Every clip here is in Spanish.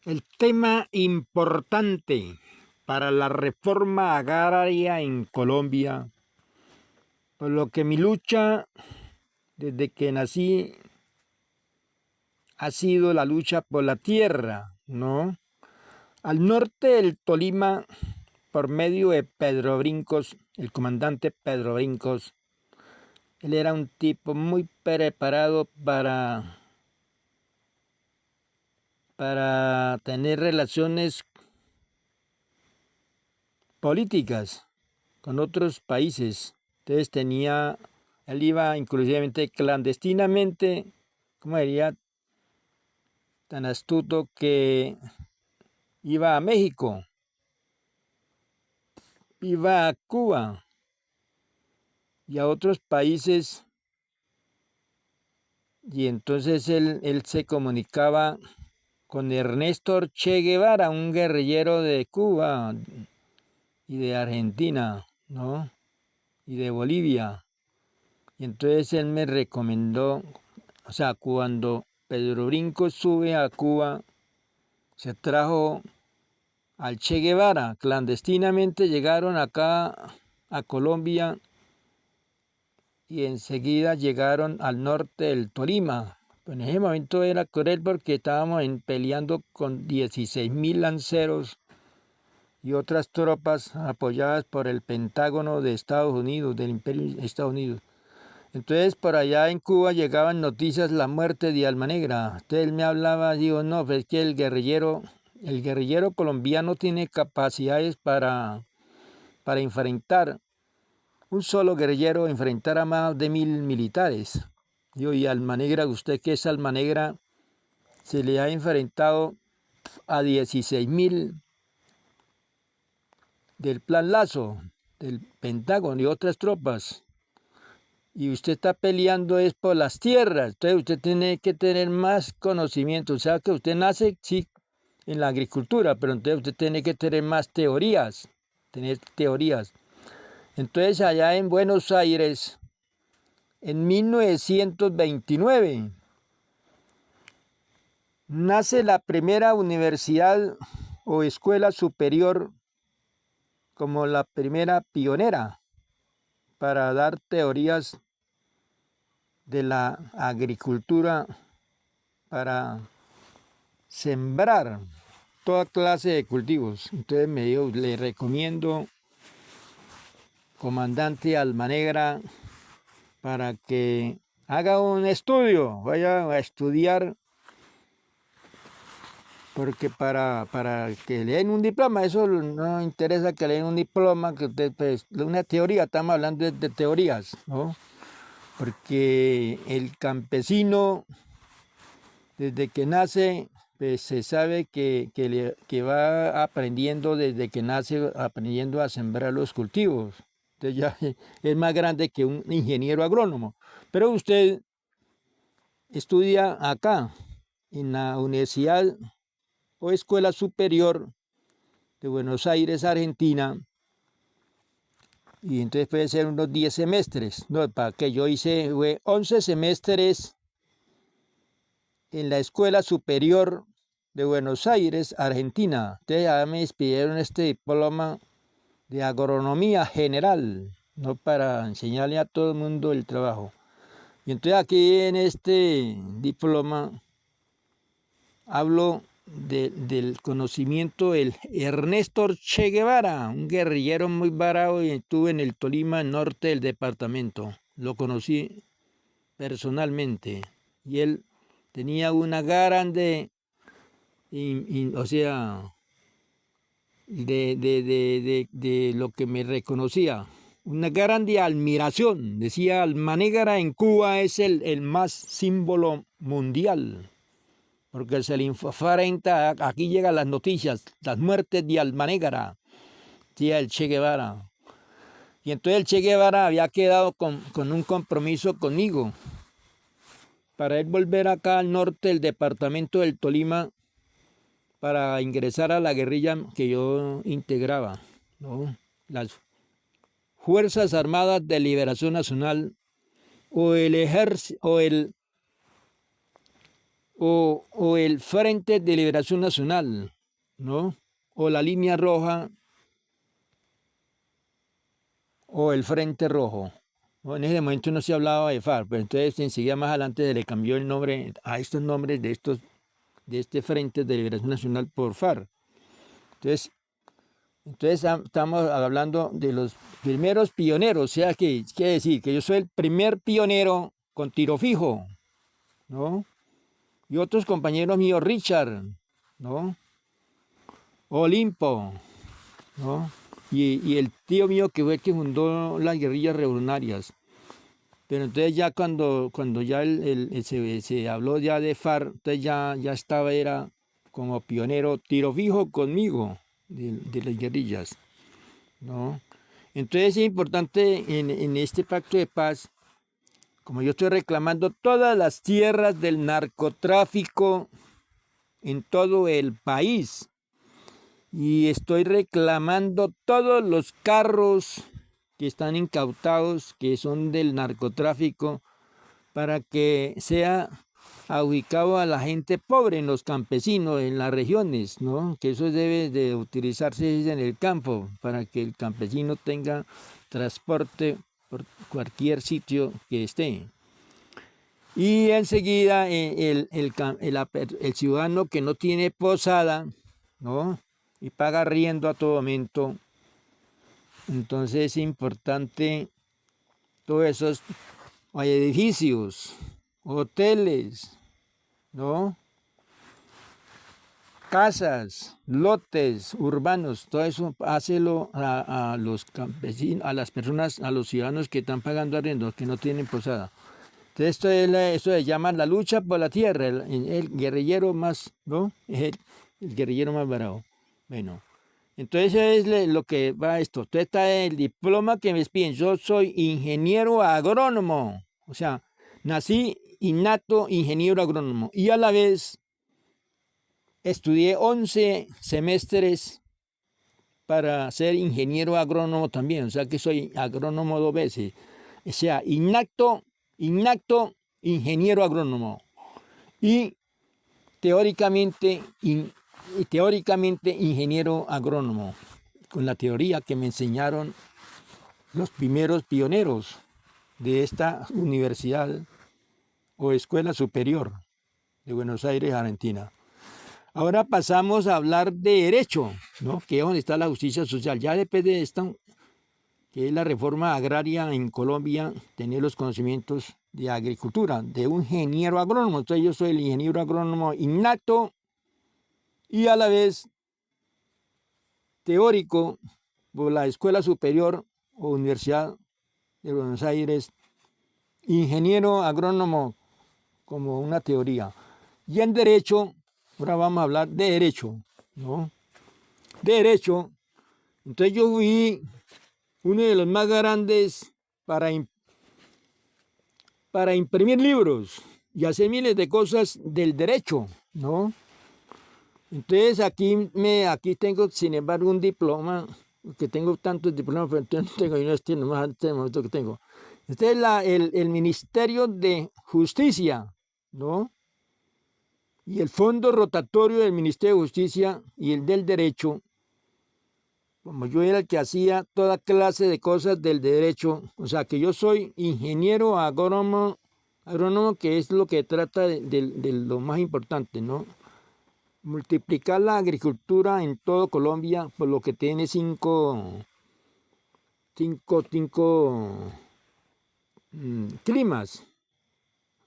El tema importante para la reforma agraria en Colombia, por lo que mi lucha desde que nací ha sido la lucha por la tierra, ¿no? Al norte del Tolima, por medio de Pedro Brincos, el comandante Pedro Brincos, él era un tipo muy preparado para tener relaciones políticas con otros países. Entonces él iba inclusivamente clandestinamente, como diría, tan astuto que iba a México, iba a Cuba y a otros países, y entonces él se comunicaba con Ernesto Che Guevara, un guerrillero de Cuba y de Argentina, ¿no? Y de Bolivia. Y entonces él me recomendó, o sea, cuando Pedro Brinco sube a Cuba, se trajo al Che Guevara. Clandestinamente llegaron acá a Colombia y enseguida llegaron al norte del Tolima. En ese momento era cruel porque estábamos peleando con 16.000 lanceros y otras tropas apoyadas por el Pentágono de Estados Unidos, del Imperio de Estados Unidos. Entonces por allá en Cuba llegaban noticias la muerte de Alma Negra. Entonces él me hablaba, digo, no, pues es que el guerrillero colombiano tiene capacidades para enfrentar, un solo guerrillero enfrentar a más de 1.000 militares. Digo, y Alma Negra, usted que es Alma Negra, se le ha enfrentado a 16.000 del Plan Lazo, del Pentágono y otras tropas. Y usted está peleando es por las tierras, entonces usted tiene que tener más conocimiento, o sea que usted nace, sí, en la agricultura, pero entonces usted tiene que tener más teorías, tener teorías. Entonces allá en Buenos Aires, en 1929, nace la primera universidad o escuela superior como la primera pionera para dar teorías de la agricultura, para sembrar toda clase de cultivos. Entonces me dijo, le recomiendo, comandante Alma Negra, para que haga un estudio, vaya a estudiar, porque para que le den un diploma, eso no interesa que le den un diploma, que usted, pues, una teoría, estamos hablando de teorías, ¿no? Porque el campesino, desde que nace, pues se sabe que va aprendiendo desde que nace, aprendiendo a sembrar los cultivos. Entonces ya es más grande que un ingeniero agrónomo. Pero usted estudia acá, en la Universidad o Escuela Superior de Buenos Aires, Argentina, y entonces puede ser unos 10 semestres. No, para que yo hice 11 semestres en la Escuela Superior de Buenos Aires, Argentina. Entonces ya me pidieron este diploma de agronomía general, no para enseñarle a todo el mundo el trabajo. Y entonces aquí en este diploma hablo del conocimiento del Ernesto Che Guevara, un guerrillero muy bravo y estuve en el Tolima, norte del departamento. Lo conocí personalmente y él tenía una grande, o sea, de lo que me reconocía, una grande admiración. Decía, Alma Negra en Cuba es el más símbolo mundial, porque se le enfrenta, aquí llegan las noticias, las muertes de Alma Negra, decía el Che Guevara. Y entonces el Che Guevara había quedado con un compromiso conmigo, para él volver acá al norte del departamento del Tolima, para ingresar a la guerrilla que yo integraba, ¿no? Las Fuerzas Armadas de Liberación Nacional o el o el Frente de Liberación Nacional, ¿no? O la Línea Roja, o el Frente Rojo. ¿No? En ese momento no se hablaba de FARC, pero entonces enseguida más adelante se le cambió el nombre a estos nombres de este Frente de Liberación Nacional por FARC. Entonces estamos hablando de los primeros pioneros, o sea que quiere decir que yo soy el primer pionero con tiro fijo, ¿no? Y otros compañeros míos, Richard, ¿no? Olimpo, ¿no? Y el tío mío que fue el que fundó las guerrillas revolucionarias. Pero entonces ya cuando ya se habló ya de FARC, entonces ya estaba, era como pionero, tiro fijo conmigo de las guerrillas, ¿no? Entonces es importante en este pacto de paz, como yo estoy reclamando todas las tierras del narcotráfico en todo el país, y estoy reclamando todos los carros que están incautados, que son del narcotráfico, para que sea ubicado a la gente pobre, en los campesinos, en las regiones, ¿no? Que eso debe de utilizarse en el campo, para que el campesino tenga transporte por cualquier sitio que esté. Y enseguida el ciudadano que no tiene posada, ¿no? Y paga arriendo a todo momento. Entonces es importante todos esos edificios, hoteles, ¿no? Casas, lotes urbanos, todo eso hácelo a los campesinos, a las personas, a los ciudadanos que están pagando arriendo, que no tienen posada. Entonces esto se llama la lucha por la tierra, el guerrillero más, ¿no? Es el guerrillero más bravo. Bueno, entonces es lo que va esto. Entonces está el diploma que me piden. Yo soy ingeniero agrónomo, o sea, nací innato ingeniero agrónomo y a la vez estudié 11 semestres para ser ingeniero agrónomo también, o sea que soy agrónomo 2 veces, o sea, innato ingeniero agrónomo y teóricamente ingeniero agrónomo, con la teoría que me enseñaron los primeros pioneros de esta universidad o escuela superior de Buenos Aires, Argentina. Ahora pasamos a hablar de derecho, ¿no? Que es donde está la justicia social. Ya después de esto, que es la reforma agraria en Colombia, tener los conocimientos de agricultura, de un ingeniero agrónomo. Entonces yo soy el ingeniero agrónomo innato y a la vez teórico por la Escuela Superior o Universidad de Buenos Aires, ingeniero agrónomo como una teoría. Y en derecho, ahora vamos a hablar de derecho, ¿no? De derecho, entonces yo fui uno de los más grandes para imprimir libros y hacer miles de cosas del derecho, ¿no? Entonces aquí tengo, sin embargo, un diploma, que tengo tantos diplomas, pero entonces no tengo, este nomás este momento que tengo. Este es el Ministerio de Justicia, ¿no? Y el fondo rotatorio del Ministerio de Justicia y el del Derecho, como yo era el que hacía toda clase de cosas del derecho, o sea que yo soy ingeniero agrónomo, que es lo que trata de lo más importante, ¿no? Multiplicar la agricultura en todo Colombia, por lo que tiene cinco climas,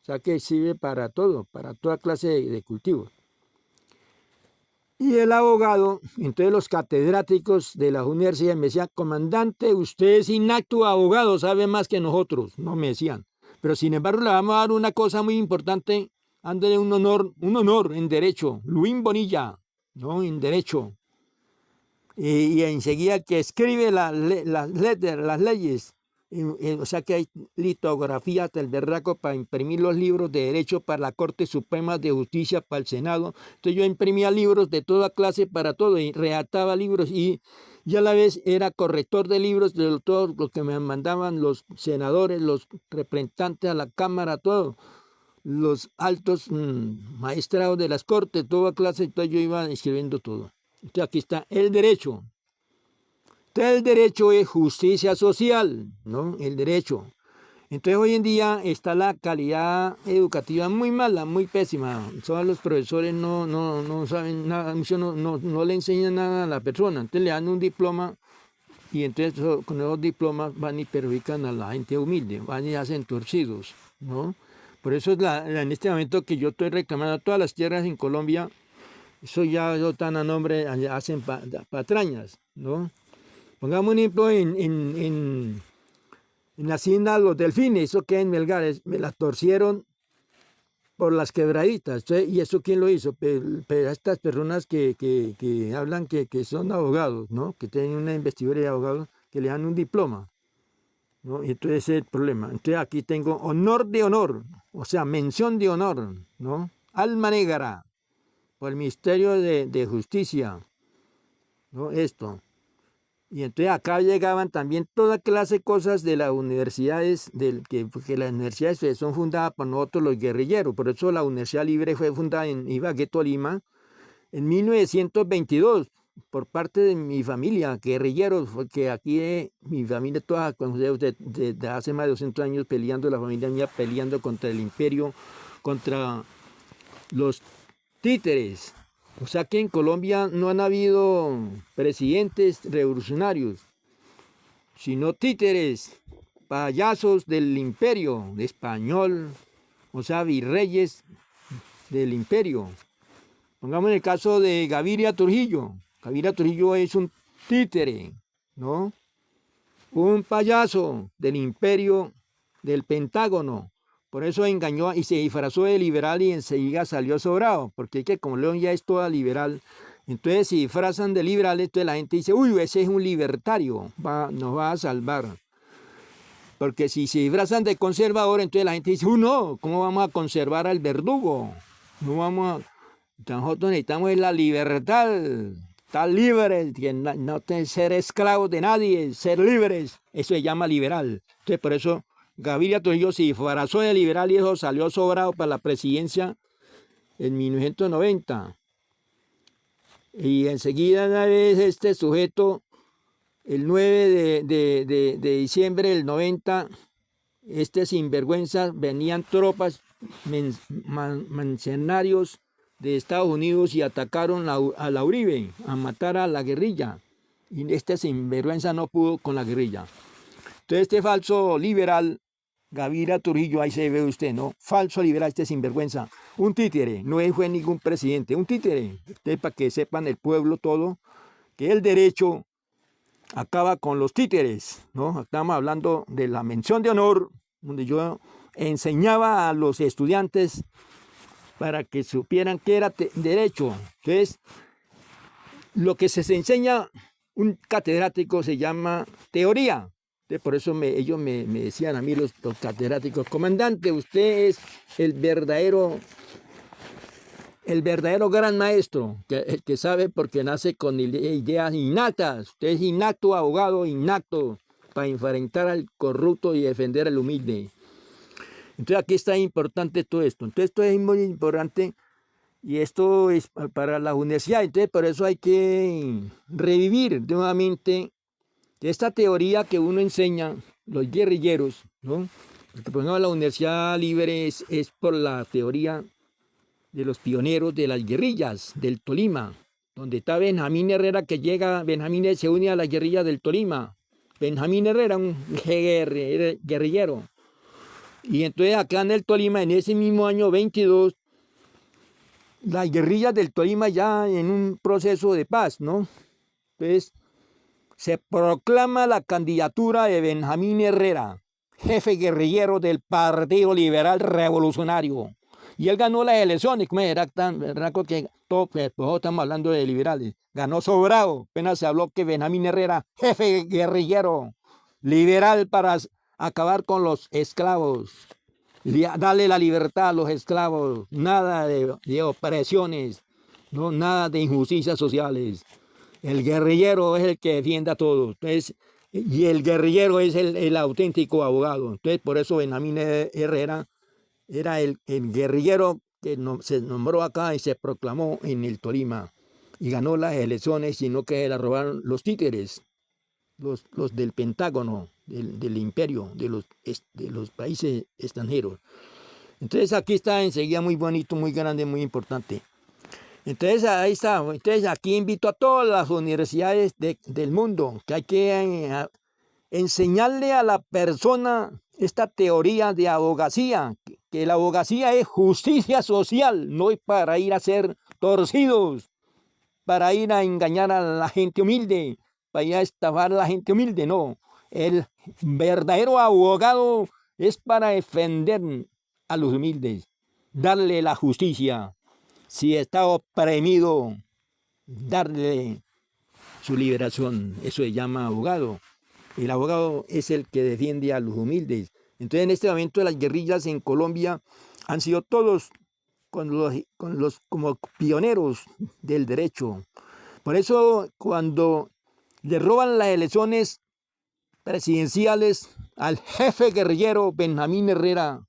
o sea que sirve para todo, para toda clase de cultivos. Y el abogado, entonces los catedráticos de las universidades me decían, comandante, usted es inacto abogado, sabe más que nosotros, no me decían. Pero sin embargo le vamos a dar una cosa muy importante, ándale un honor en derecho, Luis Bonilla, ¿no? En derecho. Y enseguida que escribe las leyes, o sea que hay litografía hasta el berraco para imprimir los libros de derecho para la Corte Suprema de Justicia, para el Senado. Entonces yo imprimía libros de toda clase para todo y redactaba libros y a la vez era corrector de libros de todos los que me mandaban los senadores, los representantes a la Cámara, todo. los altos maestrados de las cortes, toda clase, entonces yo iba escribiendo todo. Entonces aquí está el derecho. Entonces el derecho es justicia social, ¿no? El derecho. Entonces hoy en día está la calidad educativa muy mala, muy pésima. Todos los profesores no saben nada, muchos no le enseñan nada a la persona. Entonces le dan un diploma y entonces con esos diplomas van y perjudican a la gente humilde, van y hacen torcidos, ¿no? Por eso es en este momento que yo estoy reclamando todas las tierras en Colombia, eso ya están a nombre, hacen patrañas, ¿no? Pongamos un ejemplo en la hacienda Los Delfines, eso que en Melgar, me las torcieron por las quebraditas. Entonces, ¿y eso quién lo hizo? Pero estas personas que hablan que son abogados, ¿no? Que tienen una investidura de abogados, que le dan un diploma, ¿no? Y entonces ese es el problema. Entonces aquí tengo honor de honor, o sea, mención de honor, ¿no? Alma negra, por el Ministerio de Justicia, ¿no? Esto. Y entonces acá llegaban también toda clase de cosas de las universidades, porque las universidades son fundadas por nosotros los guerrilleros. Por eso la Universidad Libre fue fundada en Ibagué, Tolima, en 1922, por parte de mi familia, guerrilleros, porque aquí mi familia toda, desde hace más de 200 años peleando, la familia mía peleando contra el imperio, contra los títeres. O sea que en Colombia no han habido presidentes revolucionarios, sino títeres, payasos del imperio español, o sea, virreyes del imperio. Pongamos el caso de Gaviria Trujillo. Gaviria Trujillo es un títere, ¿no? Un payaso del imperio del Pentágono. Por eso engañó y se disfrazó de liberal y enseguida salió sobrado, porque es que como León ya es toda liberal, entonces si disfrazan de liberal, entonces la gente dice, uy, ese es un libertario, nos va a salvar. Porque si se disfrazan de conservador, entonces la gente dice, no, ¿cómo vamos a conservar al verdugo? No vamos a... Nosotros necesitamos la libertad, estar libres, no ser esclavos de nadie, ser libres, eso se llama liberal. Entonces por eso Gaviria Trujillo se disfrazó de liberal y eso salió sobrado para la presidencia en 1990. Y enseguida una vez este sujeto, el 9 de diciembre del 90, este sinvergüenza, venían tropas mercenarios de Estados Unidos y atacaron a la Uribe, a matar a la guerrilla. Y este sinvergüenza no pudo con la guerrilla. Entonces este falso liberal, Gaviria Trujillo, ahí se ve usted, ¿no? Falso liberal, este sinvergüenza. Un títere, no fue ningún presidente, un títere. Ustedes para que sepan el pueblo todo, que el derecho acaba con los títeres, ¿no? Estamos hablando de la mención de honor, donde yo enseñaba a los estudiantes para que supieran qué era derecho. Entonces, lo que se enseña un catedrático se llama teoría. Entonces, por eso ellos me decían a mí los catedráticos, comandante, usted es el verdadero gran maestro, el que sabe porque nace con ideas innatas. Usted es innato abogado, innato para enfrentar al corrupto y defender al humilde. Entonces aquí está importante todo esto. Entonces esto es muy importante y esto es para la universidad. Entonces por eso hay que revivir nuevamente esta teoría que uno enseña, los guerrilleros, ¿no? Porque pues no, la Universidad Libre es por la teoría de los pioneros de las guerrillas del Tolima, donde está Benjamín Herrera, que llega, Benjamín se une a la guerrilla del Tolima. Benjamín Herrera, un guerrillero. Y entonces acá en el Tolima, en ese mismo año 22, las guerrillas del Tolima ya en un proceso de paz, ¿no? Entonces se proclama la candidatura de Benjamín Herrera, jefe guerrillero del Partido Liberal Revolucionario. Y él ganó las elecciones, como era tan berraco que todos estamos hablando de liberales. Ganó sobrado, apenas se habló que Benjamín Herrera, jefe guerrillero, liberal para acabar con los esclavos, darle la libertad a los esclavos, nada de opresiones, no, nada de injusticias sociales. El guerrillero es el que defiende a todos. Entonces, y el guerrillero es el auténtico abogado. Entonces, por eso Benjamín Herrera era el guerrillero que se nombró acá y se proclamó en el Tolima y ganó las elecciones, sino que la robaron los títeres, los del Pentágono, del imperio, de los países extranjeros. Entonces aquí está enseguida muy bonito, muy grande, muy importante. Entonces ahí está. Entonces aquí invito a todas las universidades del mundo que hay que enseñarle a la persona esta teoría de abogacía, que la abogacía es justicia social, no es para ir a ser torcidos, para ir a engañar a la gente humilde, para ir a estafar a la gente humilde, no. El verdadero abogado es para defender a los humildes, darle la justicia. Si está oprimido, darle su liberación. Eso se llama abogado. El abogado es el que defiende a los humildes. Entonces, en este momento, las guerrillas en Colombia han sido todos como pioneros del derecho. Por eso, cuando le roban las elecciones presidenciales al jefe guerrillero Benjamín Herrera,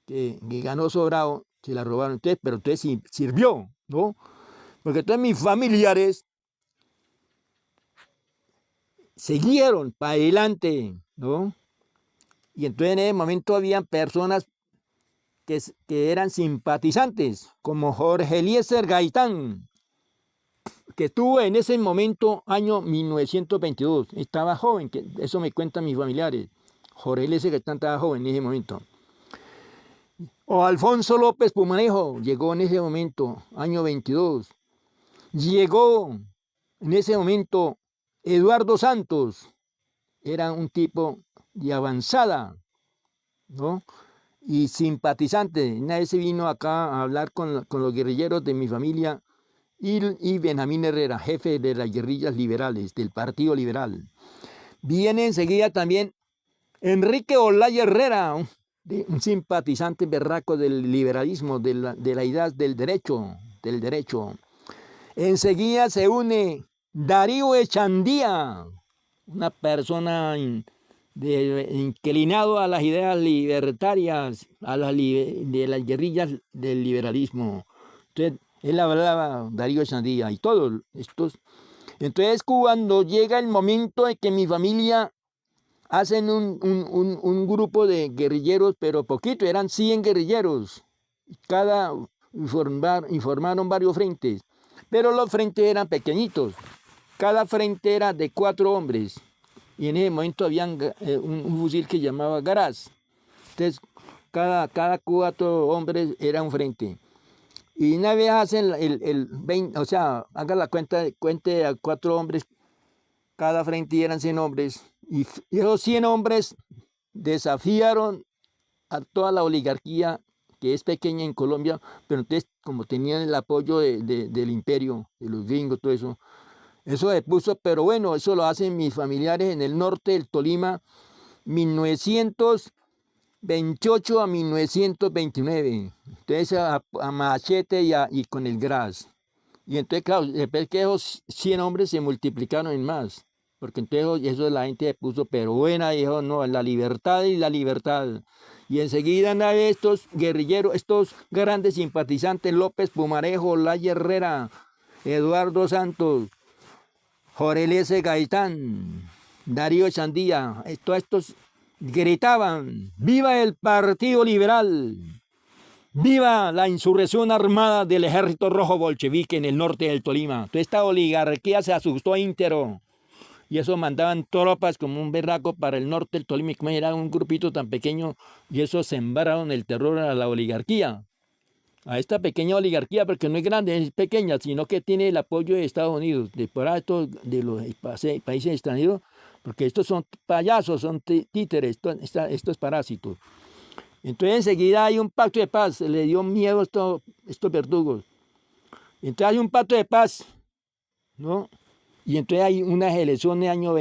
que ganó sobrado, se la robaron. Pero entonces sirvió, ¿no? Porque todos mis familiares siguieron para adelante, ¿no? Y entonces en ese momento habían personas que eran simpatizantes, como Jorge Eliezer Gaitán, que estuvo en ese momento, año 1922. Estaba joven, eso me cuentan mis familiares. Jorge Eliezer Gaitán estaba joven en ese momento. O Alfonso López Pumarejo llegó en ese momento, año 22. Llegó en ese momento Eduardo Santos, era un tipo de avanzada, ¿no? Y simpatizante. Una vez se vino acá a hablar con los guerrilleros de mi familia y Benjamín Herrera, jefe de las guerrillas liberales, del Partido Liberal. Viene enseguida también Enrique Olaya Herrera, un simpatizante berraco del liberalismo, de la idea del derecho. Enseguida se une Darío Echandía, una persona inclinado a las ideas libertarias, de las guerrillas del liberalismo. Entonces, él hablaba, Darío Echandía, y todos estos. Entonces, cuando llega el momento en que mi familia hacen un grupo de guerrilleros, pero poquito, eran 100 guerrilleros, formaron varios frentes, pero los frentes eran pequeñitos, cada frente era de 4 hombres, y en ese momento había un fusil que llamaba Garaz. Entonces, cada 4 hombres era un frente. Y una vez hacen el 20, o sea, haga la cuente a 4 hombres, cada frente y eran 100 hombres. Y esos 100 hombres desafiaron a toda la oligarquía, que es pequeña en Colombia, pero entonces, como tenían el apoyo del imperio, de los gringos, todo eso, eso se puso, pero bueno, eso lo hacen mis familiares en el norte del Tolima, 1928 a 1929. Entonces a machete y con el gras. Y entonces, claro, después que esos 100 hombres se multiplicaron en más. Porque entonces eso la gente se puso, pero buena, dijo, no, la libertad y la libertad. Y enseguida estos guerrilleros, estos grandes simpatizantes, López Pumarejo, Olaya Herrera, Eduardo Santos, Jorge Eliezer Gaitán, Darío Echandía, todos estos gritaban, ¡viva el Partido Liberal! ¡Viva la insurrección armada del Ejército Rojo Bolchevique en el norte del Tolima! Toda esta oligarquía se asustó íntero. Y eso mandaban tropas como un berraco para el norte del Tolima, como era un grupito tan pequeño, y eso sembraron el terror a la oligarquía. A esta pequeña oligarquía, porque no es grande, es pequeña, sino que tiene el apoyo de Estados Unidos, de los países extranjeros, porque estos son payasos, son títeres, estos parásitos. Entonces enseguida hay un pacto de paz, le dio miedo a estos verdugos. Entonces hay un pacto de paz, ¿no? Y entonces hay unas elecciones año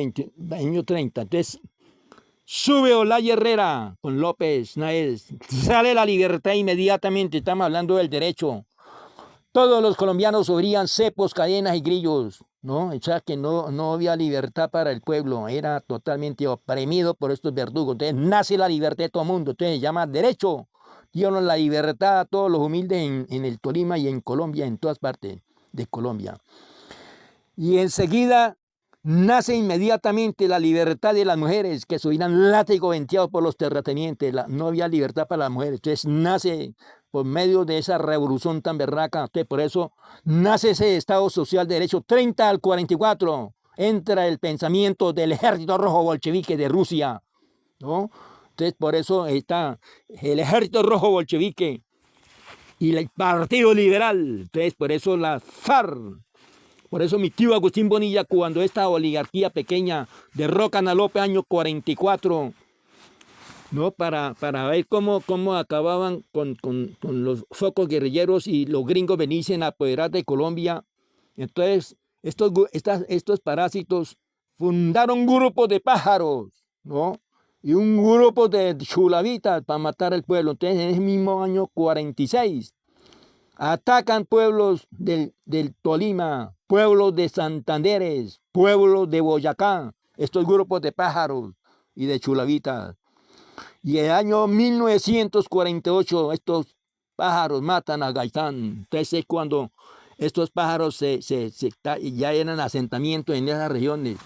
30. Entonces sube Olaya Herrera con López Naez, sale la libertad inmediatamente, estamos hablando del derecho. Todos los colombianos sufrían cepos, cadenas y grillos, ¿no? O sea que no había libertad para el pueblo, era totalmente oprimido por estos verdugos. Entonces nace la libertad de todo el mundo, entonces se llama derecho. dieron la libertad a todos los humildes en el Tolima y en Colombia, en todas partes de Colombia. Y enseguida nace inmediatamente la libertad de las mujeres, que subían látigo venteados por los terratenientes. No había libertad para las mujeres. Entonces nace por medio de esa revolución tan berraca. Entonces, por eso nace ese Estado Social de Derecho 30 al 44. Entra el pensamiento del Ejército Rojo Bolchevique de Rusia, ¿no? Entonces, por eso está el Ejército Rojo Bolchevique y el Partido Liberal. Entonces, por eso la FARC. Por eso mi tío Agustín Bonilla, cuando esta oligarquía pequeña derrocan a López año 44, ¿no? Para ver cómo acababan con los focos guerrilleros y los gringos venían a apoderar de Colombia. Entonces, estos parásitos fundaron un grupo de pájaros, ¿no? Y un grupo de chulavitas para matar al pueblo. Entonces, en ese mismo año 46, atacan pueblos del Tolima, pueblos de Santanderes, pueblos de Boyacá, estos grupos de pájaros y de chulavitas. Y en el año 1948 estos pájaros matan a Gaitán. Entonces es cuando estos pájaros ya eran asentamientos en esas regiones.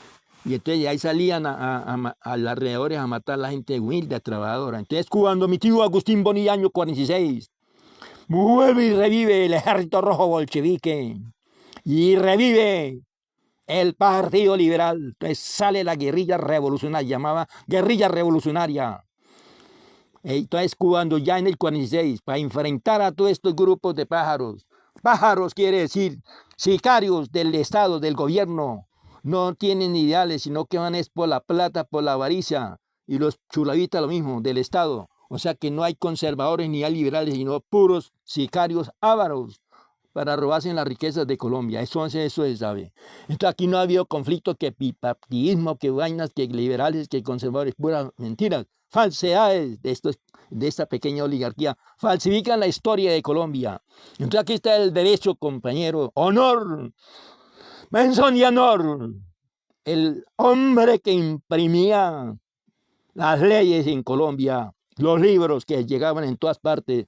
Y entonces ahí salían a los alrededores a matar a la gente humilde, trabajadora. Entonces cuando mi tío Agustín Bonilla, año 46, vuelve y revive el Ejército Rojo Bolchevique y revive el Partido Liberal. Entonces sale la guerrilla revolucionaria, llamaba guerrilla revolucionaria. Entonces cuando ya en el 46, para enfrentar a todos estos grupos de pájaros, pájaros quiere decir sicarios del Estado, del gobierno, no tienen ideales, sino que van es por la plata, por la avaricia, y los chulavitas lo mismo, del Estado. O sea que no hay conservadores ni hay liberales, sino puros sicarios ávaros para robarse las riquezas de Colombia. Eso se sabe. Entonces aquí no ha habido conflicto, que bipartidismo, que vainas, que liberales, que conservadores, puras mentiras, falsedades de esta pequeña oligarquía. Falsifican la historia de Colombia. Entonces aquí está el derecho, compañero. Honor, mención y honor. El hombre que imprimía las leyes en Colombia, los libros que llegaban en todas partes,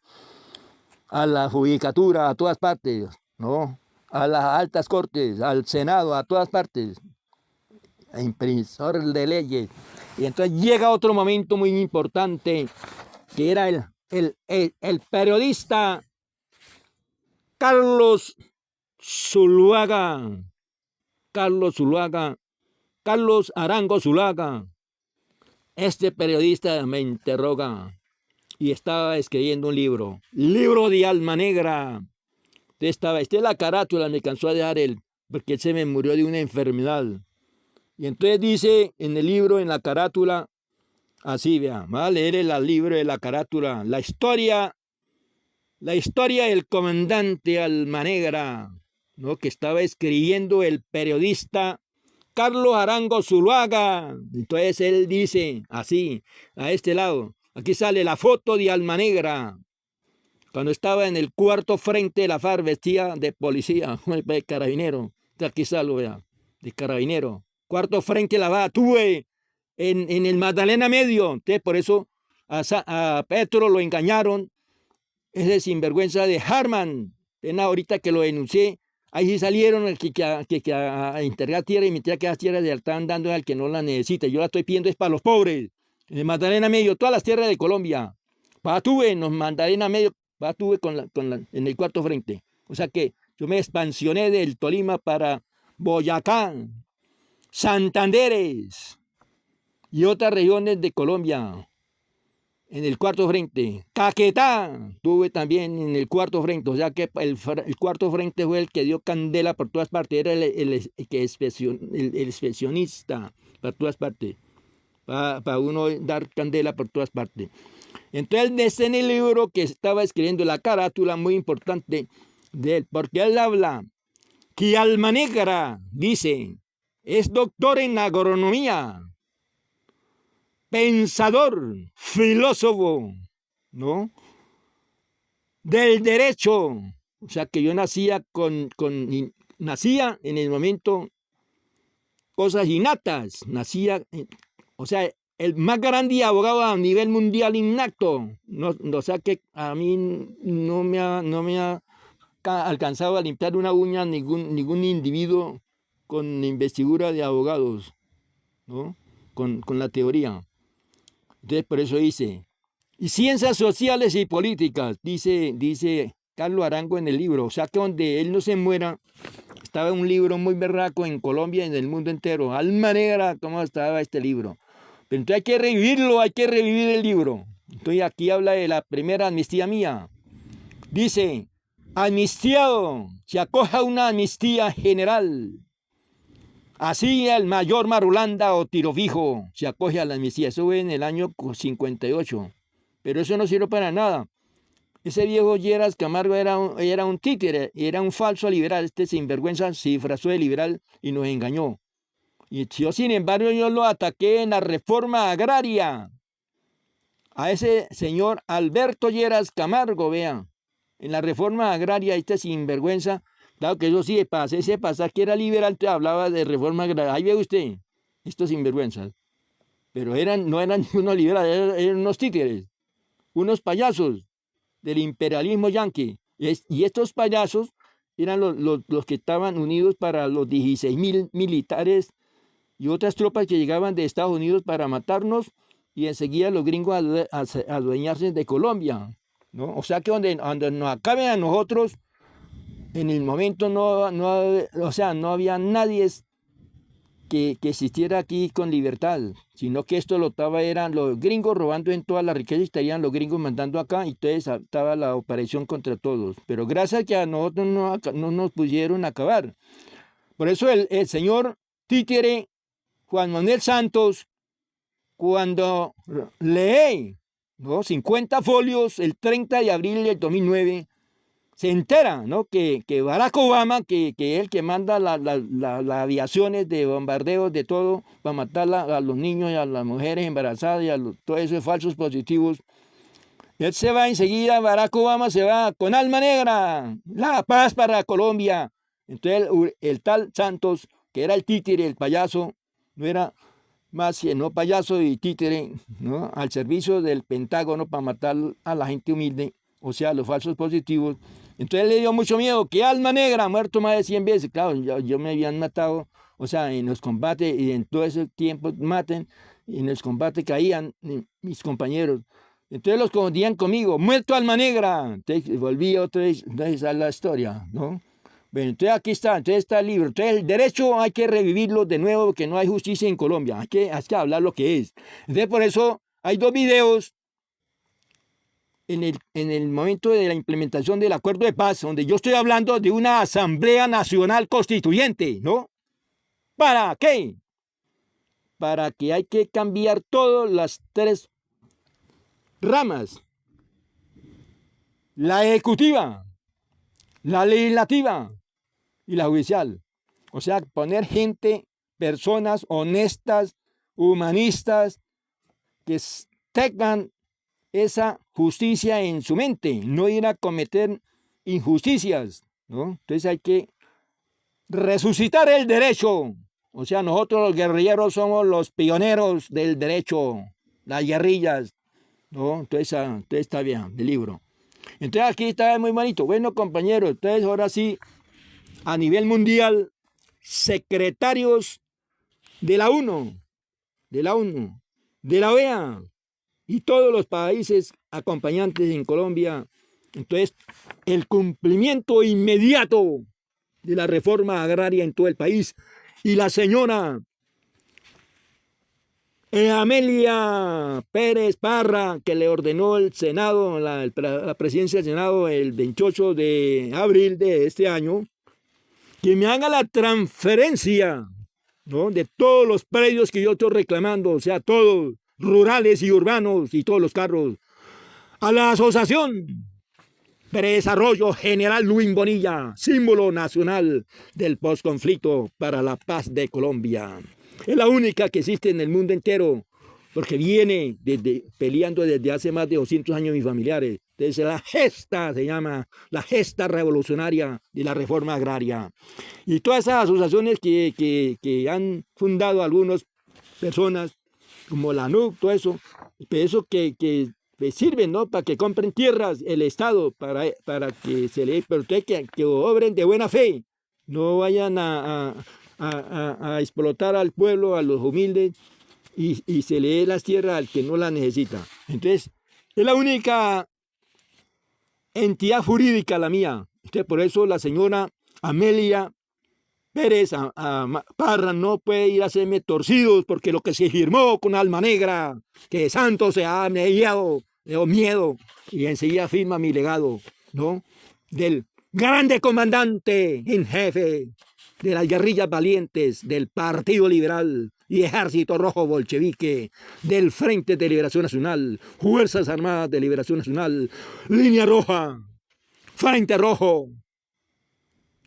a la judicatura, a todas partes, ¿no? A las altas cortes, al Senado, a todas partes, a impresor de leyes. Y entonces llega otro momento muy importante, que era el periodista Carlos Zuluaga, Carlos Arango Zuluaga. Este periodista me interroga y estaba escribiendo un libro de Alma Negra. Esta es la carátula, me cansó de dejar él, porque él se me murió de una enfermedad. Y entonces dice en el libro, en la carátula, así, vea, va a leer el libro de la carátula, la historia del comandante Alma Negra, ¿no? Que estaba escribiendo el periodista Carlos Arango Zuluaga. Entonces él dice así, a este lado, aquí sale la foto de Alma Negra, cuando estaba en el cuarto frente de la FARC, vestía de policía, de carabinero. Aquí salgo, vea, de carabinero. Cuarto frente de la FARC, tuve en el Magdalena Medio. Entonces, por eso a Petro lo engañaron. Ese sinvergüenza de Harman. Ahorita que lo denuncié, ahí sí salieron a entregar tierra y mentira que las tierras le están dando al que no la necesita. Yo la estoy pidiendo es para los pobres. En el Magdalena Medio, todas las tierras de Colombia. Patuve en los Magdalena Medio, patuve en el cuarto frente. O sea que yo me expansioné del Tolima para Boyacá, Santanderes y otras regiones de Colombia. En el cuarto frente, Caquetá, tuve también en el cuarto frente, o sea que el cuarto frente fue el que dio candela por todas partes, era el expresionista por todas partes, para uno dar candela por todas partes. Entonces, en el libro que estaba escribiendo, la carátula muy importante de él, porque él habla que Alma Negra, dice, es doctor en agronomía, pensador, filósofo, ¿no? Del derecho. O sea que yo nacía nacía en el momento cosas innatas, o sea, el más grande abogado a nivel mundial inacto. No, o sea que a mí no me ha alcanzado a limpiar una uña ningún individuo con investidura de abogados, ¿no? Con la teoría. Entonces, por eso dice, y ciencias sociales y políticas, dice Carlos Arango en el libro. O sea que donde él no se muera, estaba un libro muy berraco en Colombia y en el mundo entero. Alma negra, ¿cómo estaba este libro? Pero entonces hay que revivirlo, hay que revivir el libro. Entonces aquí habla de la primera amnistía mía. Dice, amnistiado, se acoja una amnistía general. Así el mayor Marulanda o Tirofijo se acoge a la amnistía. Eso fue en el año 58. Pero eso no sirve para nada. Ese viejo Lleras Camargo era un títere, era un falso liberal. Este sinvergüenza se disfrazó de liberal y nos engañó. Y yo, sin embargo, yo lo ataqué en la reforma agraria. A ese señor Alberto Lleras Camargo, vean. En la reforma agraria, este sinvergüenza, claro que eso sí, ese pasa que era liberal, te hablaba de reforma agraria. Ahí ve usted, estos sinvergüenzas. Pero no eran unos liberales, eran unos títeres, unos payasos del imperialismo yanqui. Y estos payasos eran los que estaban unidos para los 16,000 militares y otras tropas que llegaban de Estados Unidos para matarnos y enseguida los gringos a adueñarse de Colombia, ¿no? O sea que donde nos acaben a nosotros, en el momento o sea, no había nadie que existiera aquí con libertad, sino que esto eran los gringos robando en toda la riqueza y estarían los gringos mandando acá y entonces estaba la operación contra todos. Pero gracias a que a nosotros no nos pudieron acabar. Por eso el señor títere Juan Manuel Santos, cuando lee, ¿no?, 50 folios el 30 de abril del 2009, se entera, ¿no?, que Barack Obama, que es el que manda las aviaciones de bombardeos de todo para matar a los niños y a las mujeres embarazadas y a todos esos falsos positivos, él se va enseguida, Barack Obama se va con alma negra, la paz para Colombia. Entonces el tal Santos, que era el títere, el payaso, no era más que no payaso y títere, ¿no?, al servicio del Pentágono para matar a la gente humilde, o sea, los falsos positivos. Entonces le dio mucho miedo, que alma negra, muerto más de 100 veces. Claro, yo me habían matado, o sea, en los combates y en todo ese tiempo maten, y en los combates caían mis compañeros. Entonces los confundían conmigo, muerto alma negra. Entonces volví otra vez, entonces a la historia, ¿no? Bueno, entonces aquí está, entonces está el libro. Entonces el derecho hay que revivirlo de nuevo, porque no hay justicia en Colombia, hay que hablar lo que es. Entonces por eso hay 2 videos en el momento de la implementación del acuerdo de paz, donde yo estoy hablando de una Asamblea Nacional Constituyente, ¿no? ¿Para qué? Para que hay que cambiar todas las 3 ramas: la ejecutiva, la legislativa y la judicial. O sea, poner gente, personas honestas, humanistas, que tengan esa justicia en su mente, no ir a cometer injusticias, ¿no? Entonces hay que resucitar el derecho. O sea, nosotros los guerrilleros somos los pioneros del derecho, las guerrillas, ¿no? Entonces está bien, el libro. Entonces aquí está muy bonito. Bueno, compañeros, entonces ahora sí, a nivel mundial, secretarios de la ONU, de la OEA y todos los países acompañantes en Colombia. Entonces, el cumplimiento inmediato de la reforma agraria en todo el país. Y la señora Amelia Pérez Parra, que le ordenó el Senado, la presidencia del Senado el 28 de abril de este año, que me haga la transferencia, ¿no?, de todos los predios que yo estoy reclamando, o sea, todos, rurales y urbanos y todos los carros, a la Asociación de Desarrollo General Luis Bonilla, símbolo nacional del posconflicto para la paz de Colombia. Es la única que existe en el mundo entero, porque viene peleando desde hace más de 200 años mis familiares. Desde la gesta, se llama la gesta revolucionaria de la reforma agraria. Y todas esas asociaciones que han fundado algunas personas, como la NUC, todo eso, pero eso que sirven, ¿no? Para que compren tierras el Estado, para que se les proteja, que obren de buena fe, no vayan a explotar al pueblo, a los humildes, y se le dé las tierras al que no las necesita. Entonces, es la única entidad jurídica la mía. Entonces, por eso la señora Amelia Pérez Parra no puede ir a hacerme torcidos, porque lo que se firmó con Alma Negra, que Santos se ha mediado, le dio miedo, y enseguida firma mi legado, ¿no? Del grande comandante en jefe de las guerrillas valientes del Partido Liberal y Ejército Rojo Bolchevique, del Frente de Liberación Nacional, Fuerzas Armadas de Liberación Nacional, Línea Roja, Frente Rojo,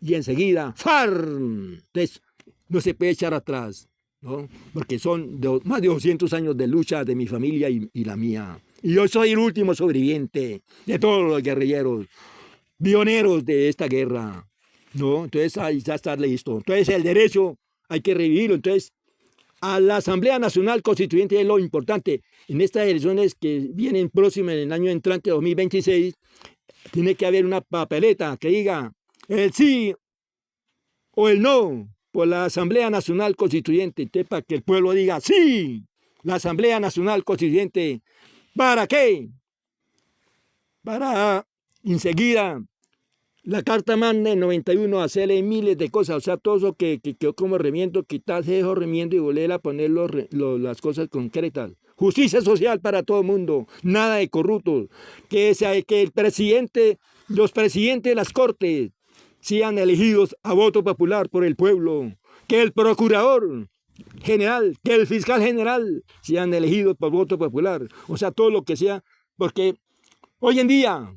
y enseguida, ¡far! Entonces, no se puede echar atrás, ¿no? Porque son más de 200 años de lucha de mi familia y la mía. Y yo soy el último sobreviviente de todos los guerrilleros, pioneros de esta guerra, ¿no? Entonces, ahí ya está listo. Entonces, el derecho hay que revivirlo. Entonces, a la Asamblea Nacional Constituyente es lo importante. En estas elecciones que vienen próximas en el año entrante, 2026, tiene que haber una papeleta que diga el sí o el no por la Asamblea Nacional Constituyente. Entonces, para que el pueblo diga sí, la Asamblea Nacional Constituyente. ¿Para qué? Para enseguida la Carta Magna del 91 hacerle miles de cosas, o sea, todo eso que quedó como remiendo, quitarse esos remiendos y volver a poner las cosas concretas. Justicia social para todo el mundo, nada de corruptos, que el presidente, los presidentes de las cortes sean elegidos a voto popular por el pueblo, que el procurador general, que el fiscal general sean elegidos por voto popular, o sea, todo lo que sea, porque hoy en día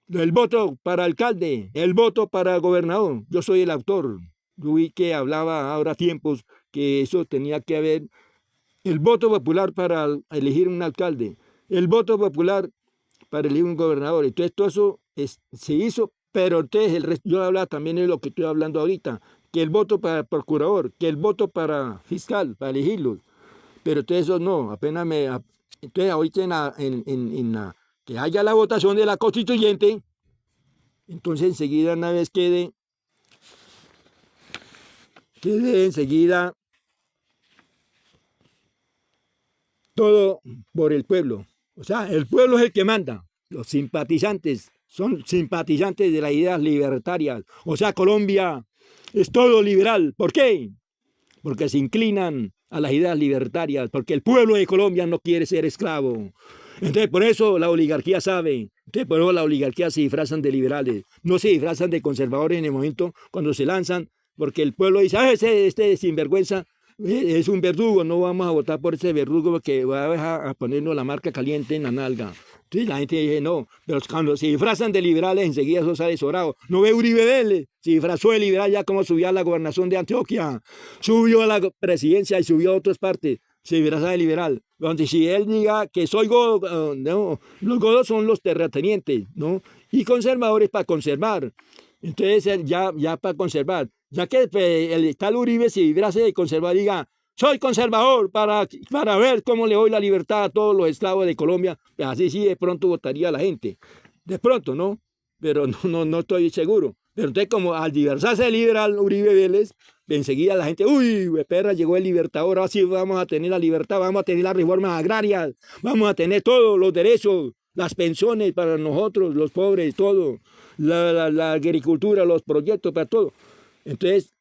el voto para alcalde, el voto para gobernador, yo soy el autor, yo vi que hablaba ahora tiempos que eso tenía que haber, el voto popular para elegir un alcalde, el voto popular para elegir un gobernador, entonces todo eso se hizo, pero entonces el resto, yo hablaba también de lo que estoy hablando ahorita, que el voto para procurador, que el voto para fiscal, para elegirlos, pero entonces eso no, entonces ahorita que haya la votación de la constituyente, entonces enseguida una vez quede enseguida todo por el pueblo. O sea, el pueblo es el que manda. Los simpatizantes son simpatizantes de las ideas libertarias. O sea, Colombia es todo liberal. ¿Por qué? Porque se inclinan a las ideas libertarias, porque el pueblo de Colombia no quiere ser esclavo. Entonces, por eso la oligarquía sabe, entonces por eso la oligarquía se disfrazan de liberales, no se disfrazan de conservadores en el momento cuando se lanzan, porque el pueblo dice, este sinvergüenza es un verdugo, no vamos a votar por ese verdugo porque va a ponernos la marca caliente en la nalga. Entonces la gente dice, no, pero cuando se disfrazan de liberales, enseguida eso sale sobrado. No ve Uribe Vélez, se disfrazó de liberal ya como subió a la gobernación de Antioquia, subió a la presidencia y subió a otras partes, se disfraza de liberal. Donde si él diga que soy godo, no, los godos son los terratenientes, ¿no? Y conservadores para conservar. Entonces ya para conservar. Ya que el tal Uribe se disfrace de conservador, diga, soy conservador para ver cómo le doy la libertad a todos los esclavos de Colombia. Así sí de pronto votaría la gente. De pronto, ¿no? Pero no estoy seguro. Pero entonces como al disfrazarse de liberal Uribe Vélez, enseguida la gente, uy, perra, llegó el libertador, ahora sí vamos a tener la libertad, vamos a tener las reformas agrarias, vamos a tener todos los derechos, las pensiones para nosotros, los pobres, todo, la agricultura, los proyectos, para todo. Entonces,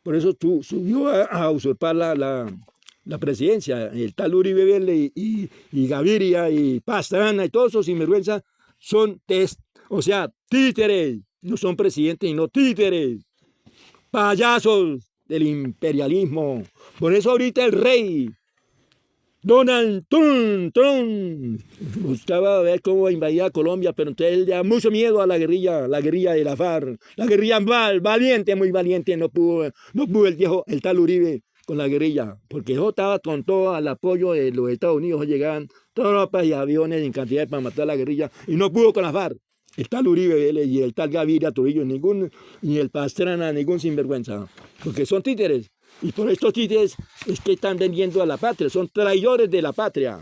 por eso subió a usurpar la presidencia. El tal Uribe Vélez y Gaviria y Pastrana y todos esos sinvergüenzas son o sea, títeres. No son presidentes, sino títeres. Payasos del imperialismo. Por eso ahorita el rey Donald Trump buscaba ver cómo invadía Colombia, pero entonces él le da mucho miedo a la guerrilla de la FARC, la guerrilla valiente, muy valiente, no pudo el tal Uribe con la guerrilla, porque eso estaba con todo el apoyo de los Estados Unidos, llegaban tropas y aviones en cantidad para matar a la guerrilla, y no pudo con la FARC. El tal Uribe Vélez y el tal Gaviria Trujillo, ni el Pastrana, ningún sinvergüenza, porque son títeres. Y por estos títeres es que están vendiendo a la patria, son traidores de la patria.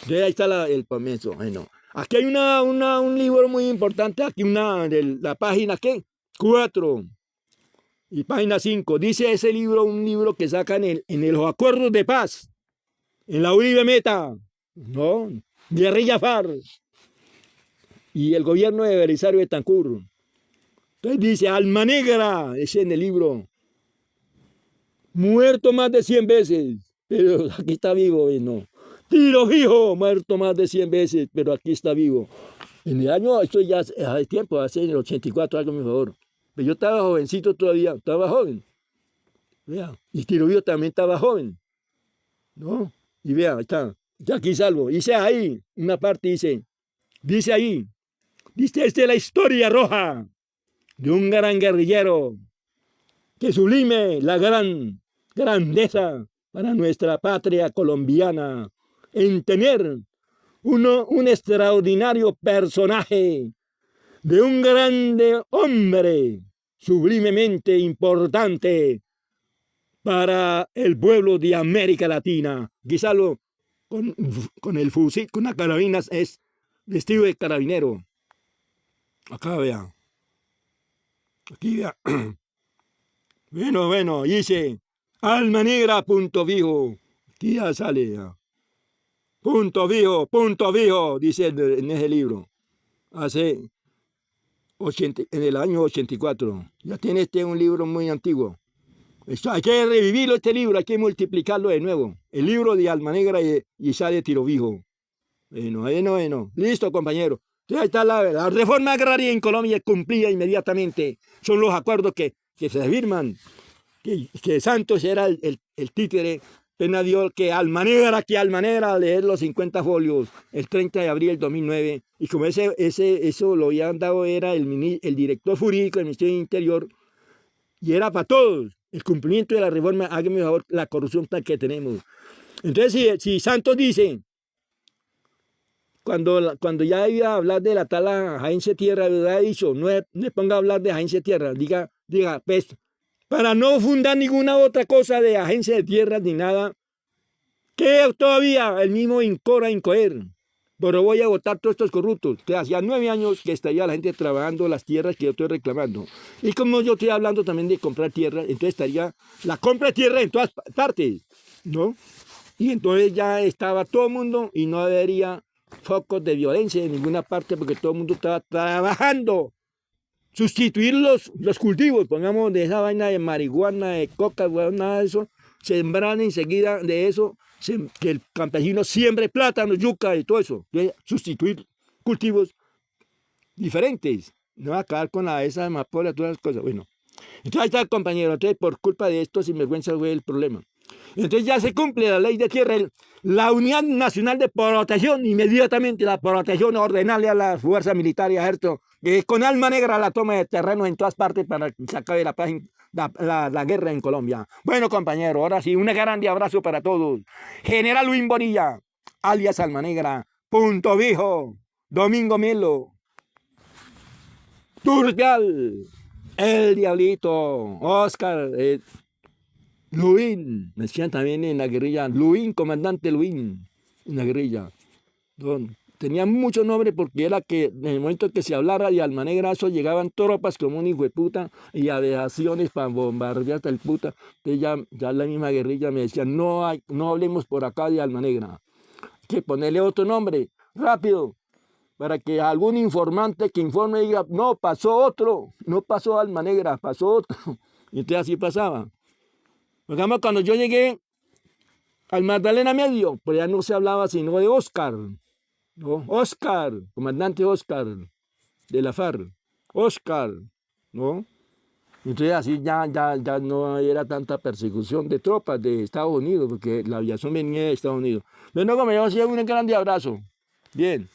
Entonces ahí está el comienzo. Bueno, aquí hay un libro muy importante, aquí de la página, ¿qué? 4 y página 5. Dice ese libro, un libro que sacan en los acuerdos de paz, en la Uribe Meta, ¿no? Guerrilla FARC y el gobierno de Belisario Betancur. Entonces dice, Alma Negra, es en el libro, muerto más de 100 veces, pero aquí está vivo, ¿no? Tiro fijo, muerto más de 100 veces, pero aquí está vivo. En el año, esto ya hace tiempo, hace en el 84, algo por favor. Pero yo estaba jovencito todavía, estaba joven. Vea, y Tiro fijo también estaba joven, ¿no? Y vea, ahí está, ya aquí salvo. Dice ahí, una parte dice ahí, dice, esta es la historia roja de un gran guerrillero que sublime la gran grandeza para nuestra patria colombiana en tener un extraordinario personaje de un grande hombre sublimemente importante para el pueblo de América Latina. Quizá con el fusil, con las carabinas, es vestido de carabinero. Acá vea. Aquí vea. Bueno, dice, Alma Negra, punto fijo. Aquí ya sale. Ya. Punto fijo, dice en ese libro. Hace en el año 84. Ya tiene un libro muy antiguo. Esto, hay que revivirlo este libro, hay que multiplicarlo de nuevo. El libro de Alma Negra y sale Tiro fijo. Bueno. Listo, compañero. Entonces, ahí está la reforma agraria en Colombia cumplida inmediatamente. Son los acuerdos que se firman. Que Santos era el títere, pena dio que Alma Negra, a leer los 50 folios el 30 de abril del 2009, y como eso lo habían dado, era el director jurídico del Ministerio del Interior, y era para todos, el cumplimiento de la reforma, hágame favor, la corrupción que tenemos. Entonces, si Santos dice, cuando ya iba a hablar de la tal agencia tierra, ha dicho, no le ponga a hablar de agencia tierra, diga, pues, para no fundar ninguna otra cosa de agencia de tierras ni nada, que todavía el mismo incoer, pero voy a votar todos estos corruptos, que hacía 9 años que estaría la gente trabajando las tierras que yo estoy reclamando. Y como yo estoy hablando también de comprar tierra, entonces estaría la compra de tierra en todas partes, ¿no? Y entonces ya estaba todo el mundo y no habría focos de violencia en ninguna parte porque todo el mundo estaba trabajando. Sustituir los cultivos, pongamos de esa vaina de marihuana, de coca, nada de eso, sembrar enseguida de eso, que el campesino siembre plátano, yuca y todo eso, sustituir cultivos diferentes, no va a acabar con esa amapola, todas las cosas. Bueno, entonces ahí está el compañero, entonces por culpa de esto sinvergüenza fue el problema. Entonces ya se cumple la ley de tierra, la Unidad Nacional de Protección, inmediatamente la protección, ordenarle a las fuerzas militares, ejército, que con Alma Negra la toma de terreno en todas partes para que se acabe la guerra en Colombia. Bueno, compañero, ahora sí, un grande abrazo para todos. General Luis Bonilla, alias Alma Negra, punto fijo, Domingo Melo, Turpial, el Diablito, Oscar, Luín, me decían también en la guerrilla, Luín, comandante Luín, en la guerrilla. Tenía mucho nombre porque era que en el momento que se hablara de Alma Negra, eso llegaban tropas como un hijo de puta y aviaciones para bombardear hasta el puta. Entonces ya la misma guerrilla me decía, no hablemos por acá de Alma Negra. Hay que ponerle otro nombre, rápido, para que algún informante que informe diga, no, pasó otro, no pasó Alma Negra, pasó otro. Y entonces así pasaba. Digamos, cuando yo llegué al Magdalena Medio, pues ya no se hablaba sino de Oscar, ¿no? Oscar, comandante Oscar de la FARC, Oscar, ¿no? Entonces así ya no era tanta persecución de tropas de Estados Unidos, porque la aviación venía de Estados Unidos. Bueno, como yo hacía un grande abrazo. Bien.